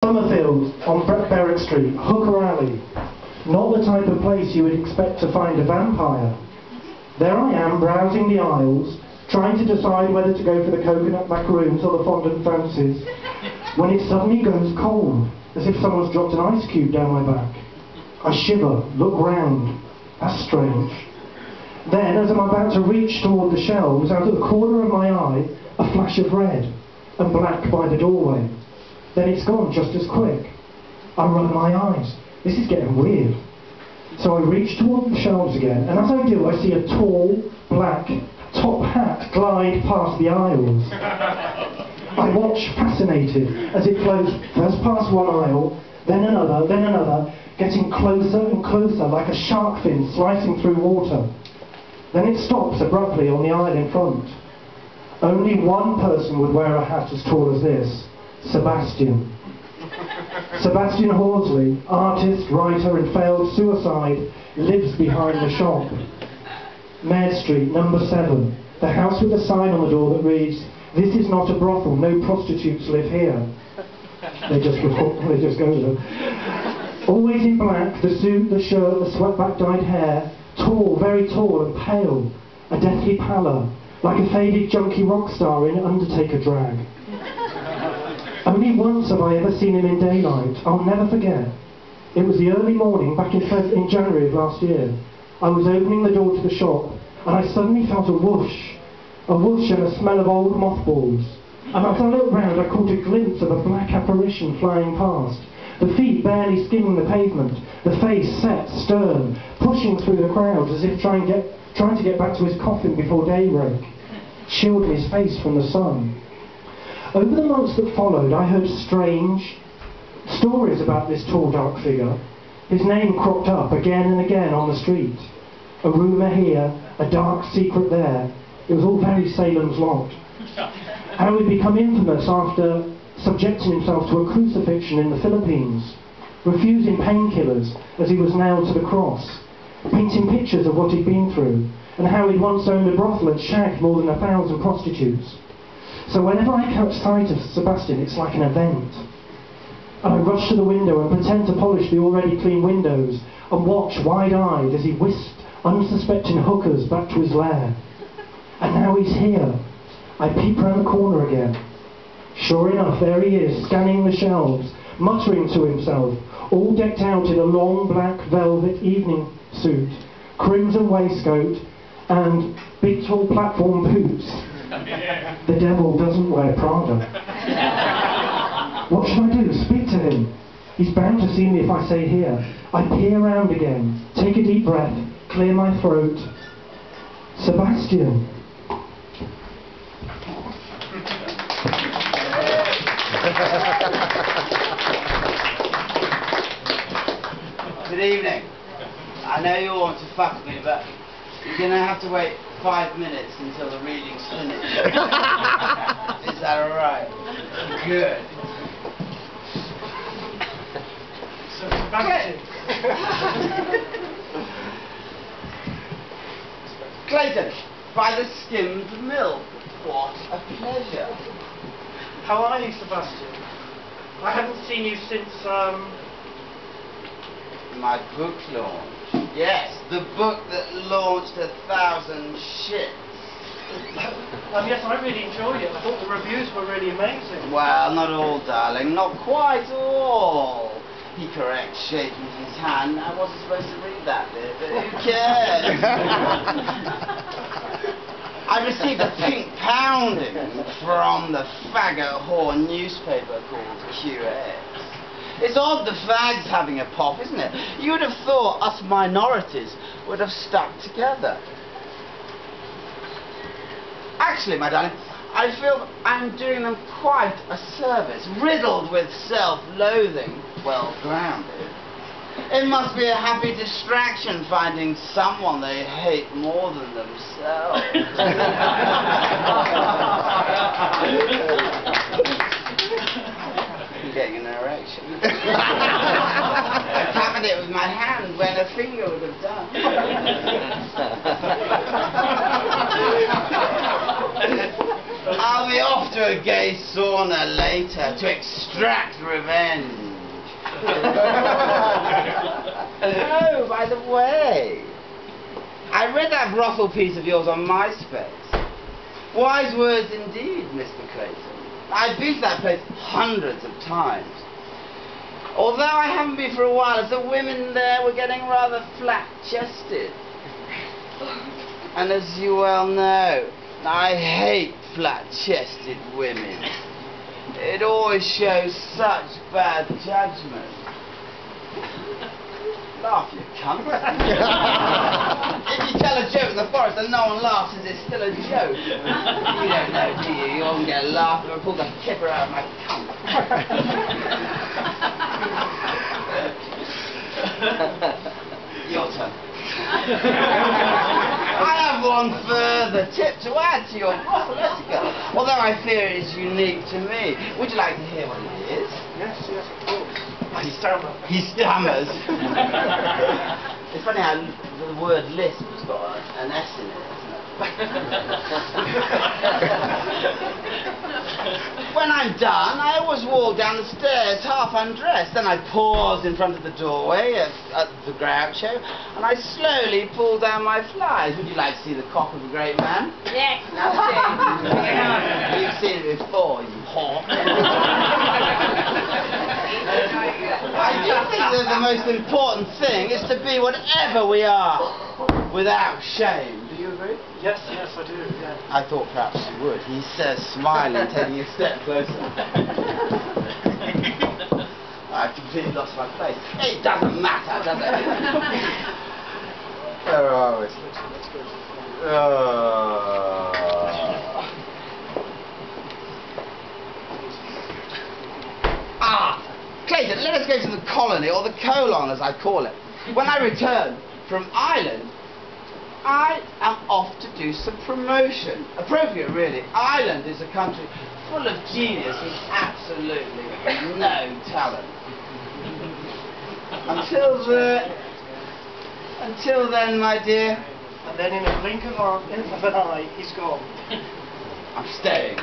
Summerfield on Berwick Street, Hooker Alley. Not the type of place you would expect to find a vampire. There I am, browsing the aisles, trying to decide whether to go for the coconut macaroons or the fondant fancies, when it suddenly goes cold, as if someone's dropped an ice cube down my back. I shiver, look round. That's strange. Then, as I'm about to reach toward the shelves, out of the corner of my eye, a flash of red and black by the doorway. Then it's gone just as quick. I rub my eyes. This is getting weird. So I reach toward the shelves again, and as I do, I see a tall, black, top hat glide past the aisles. I watch, fascinated, as it flows first past one aisle, then another, getting closer and closer, like a shark fin slicing through water. Then it stops abruptly on the aisle in front. Only one person would wear a hat as tall as this. Sebastian. Sebastian Horsley, artist, writer and failed suicide, lives behind the shop. Mayor Street, number 7. The house with a sign on the door that reads, "This is not a brothel, no prostitutes live here." They just go there. Always in black, the suit, the shirt, the swept-back dyed hair, tall, very tall and pale, a deathly pallor, like a faded junkie rock star in Undertaker drag. Only once have I ever seen him in daylight. I'll never forget. It was the early morning back in January of last year. I was opening the door to the shop and I suddenly felt a whoosh and a smell of old mothballs. And as I looked round, I caught a glimpse of a black apparition flying past, the feet barely skimming the pavement, the face set, stern, pushing through the crowd as if trying to get back to his coffin before daybreak, shielding his face from the sun. Over the months that followed, I heard strange stories about this tall, dark figure. His name cropped up again and again on the street. A rumour here, a dark secret there. It was all very Salem's Lot. How he'd become infamous after subjecting himself to a crucifixion in the Philippines, refusing painkillers as he was nailed to the cross, painting pictures of what he'd been through, and how he'd once owned a brothel and shagged more than 1,000 prostitutes. So whenever I catch sight of Sebastian, it's like an event. And I rush to the window and pretend to polish the already clean windows and watch wide-eyed as he whisked unsuspecting hookers back to his lair. And now he's here. I peep round the corner again. Sure enough, there he is, scanning the shelves, muttering to himself, all decked out in a long black velvet evening suit, crimson waistcoat, and big tall platform boots. The devil doesn't wear Prada. What should I do? Speak to him. He's bound to see me if I say here. I peer round again, take a deep breath, clear my throat. Sebastian. Good evening. I know you all want to fuck with me, but you're going to have to wait 5 minutes until the reading's finished. Is that alright? Good. So Sebastian. Clayton, by the skimmed milk. What a pleasure. How are you, Sebastian? I haven't seen you since, My book launch. Yes, the book that launched 1,000 shits. Yes, I really enjoyed it. I thought the reviews were really amazing. Well, not all, darling. Not quite all. He corrects, shaking his hand. I wasn't supposed to read that bit, but who cares? I received a pink pounding from the faggot whore newspaper called QX. It's odd the fags having a pop, isn't it? You would have thought us minorities would have stuck together. Actually, my darling, I feel I'm doing them quite a service, riddled with self-loathing, well-grounded. It must be a happy distraction finding someone they hate more than themselves. I'm getting an erection. I'm tapping it with my hand when a finger would have done. I'll be off to a gay sauna later to extract revenge. Oh, by the way, I read that brothel piece of yours on MySpace. Wise words indeed, Mr. Clayton. I've been to that place hundreds of times. Although I haven't been for a while, as the women there were getting rather flat-chested. And as you well know, I hate flat-chested women. It always shows such bad judgment. Laugh, you cunt. If you tell a joke in the forest and no one laughs, is it still a joke? You don't know, do you? You often get a laugh or pull the kipper out of my cunt. Your turn. I have one further tip to add to your brothel etiquette, although I fear it is unique to me. Would you like to hear what it is? Yes, of course. He stammers. It's funny how the word lisp has got an S in it, isn't it? When I'm done, I always walk down the stairs half undressed. Then I pause in front of the doorway at the Groucho, and I slowly pull down my flies. Would you like to see the cock of a great man? Yes. You've seen it before, you whore. I do think that the most important thing is to be whatever we are, without shame. Do you agree? Yes, I do, yeah. I thought perhaps you would. He says, smiling, taking a step closer. I've completely lost my place. It doesn't matter, does it? Where are we? Clayton, let us go to the colony, or the colon as I call it. When I return from Ireland, I am off to do some promotion. Appropriate, really. Ireland is a country full of genius with absolutely no talent. Until then, my dear. And then in a blink of an eye, he's gone. I'm staying.